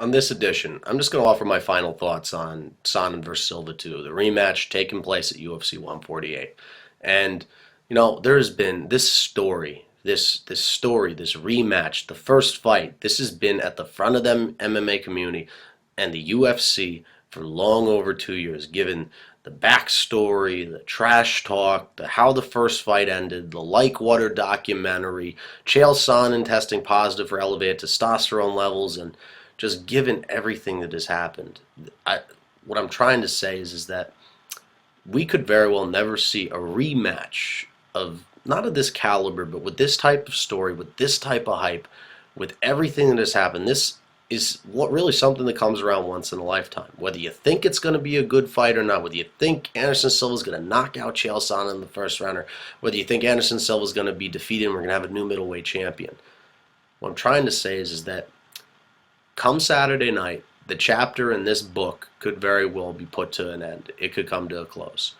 On this edition, I'm just going to offer my final thoughts on Sonnen versus Silva 2, the rematch taking place at UFC 148. And, there has been this story, this rematch, the first fight. This has been at the front of the MMA community and the UFC for long over 2 years, given the backstory, the trash talk, how the first fight ended, the Like Water documentary, Chael Sonnen testing positive for elevated testosterone levels, and just given everything that has happened. What I'm trying to say is that we could very well never see a rematch of not of this caliber, but with this type of story, with this type of hype, with everything that has happened. This is what really something that comes around once in a lifetime. Whether you think it's going to be a good fight or not, whether you think Anderson Silva is going to knock out Chael Sonnen in the first round, or whether you think Anderson Silva is going to be defeated and we're going to have a new middleweight champion. What I'm trying to say is that come Saturday night, the chapter in this book could very well be put to an end. It could come to a close.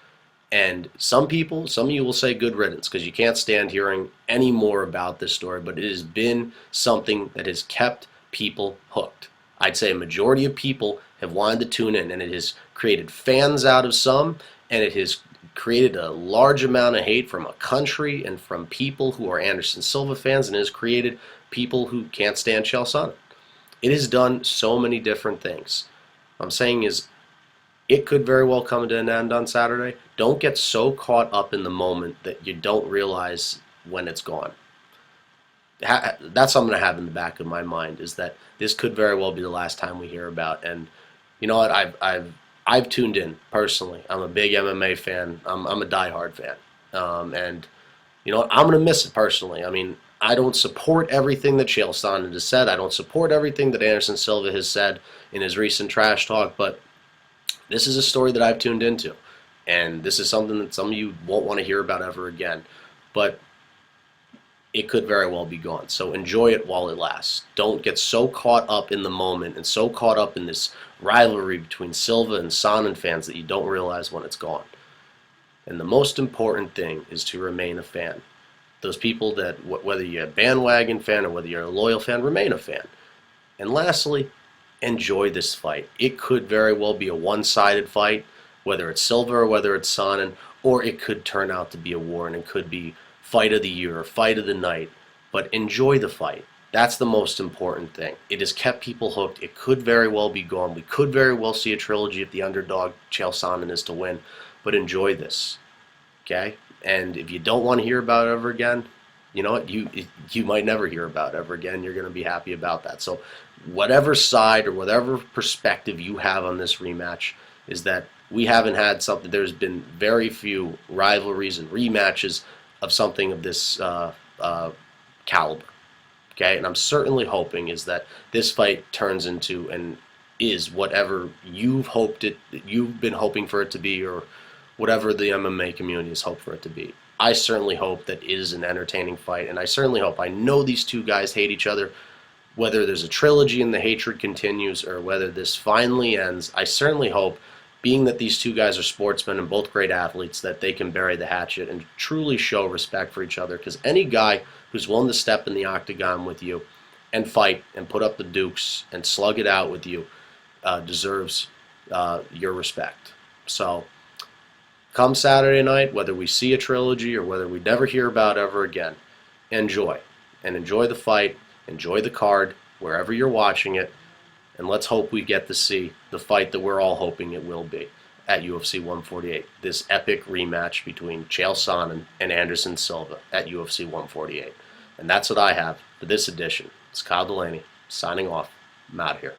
And some of you will say good riddance because you can't stand hearing any more about this story, but it has been something that has kept people hooked. I'd say a majority of people have wanted to tune in, and it has created fans out of some, and it has created a large amount of hate from a country and from people who are Anderson Silva fans, and it has created people who can't stand Chael Sonnen. It has done so many different things. What I'm saying is it could very well come to an end on Saturday. Don't get so caught up in the moment that you don't realize when it's gone. That's something I have in the back of my mind, is that this could very well be the last time we hear about. And you know what? I've tuned in personally. I'm a big MMA fan. I'm a diehard fan. And you know what? I'm gonna miss it personally. I mean, I don't support everything that Chael Sonnen has said. I don't support everything that Anderson Silva has said in his recent trash talk, but this is a story that I've tuned into. And this is something that some of you won't want to hear about ever again. But it could very well be gone. So enjoy it while it lasts. Don't get so caught up in the moment and so caught up in this rivalry between Silva and Sonnen fans that you don't realize when it's gone. And the most important thing is to remain a fan. Those people that, whether you're a bandwagon fan or whether you're a loyal fan, remain a fan. And lastly, enjoy this fight. It could very well be a one-sided fight, whether it's Silva or whether it's Sonnen, or it could turn out to be a war, and it could be fight of the year or fight of the night. But enjoy the fight. That's the most important thing. It has kept people hooked. It could very well be gone. We could very well see a trilogy if the underdog, Chael Sonnen, is to win. But enjoy this. Okay? And if you don't want to hear about it ever again, you know what? You might never hear about it ever again. You're going to be happy about that. So whatever side or whatever perspective you have on this rematch is that we haven't had something. There's been very few rivalries and rematches of something of this caliber. Okay? And I'm certainly hoping is that this fight turns into and is whatever you've been hoping for it to be, or whatever the MMA community has hoped for it to be. I certainly hope that it is an entertaining fight, and I certainly hope, I know these two guys hate each other, whether there's a trilogy and the hatred continues or whether this finally ends. I certainly hope, being that these two guys are sportsmen and both great athletes, that they can bury the hatchet and truly show respect for each other, because any guy who's willing to step in the octagon with you and fight and put up the dukes and slug it out with you deserves your respect. So come Saturday night, whether we see a trilogy or whether we never hear about it ever again, enjoy. And enjoy the fight, enjoy the card, wherever you're watching it, and let's hope we get to see the fight that we're all hoping it will be at UFC 148. This epic rematch between Chael Sonnen and Anderson Silva at UFC 148. And that's what I have for this edition. It's Kyle Delaney, signing off. I'm out of here.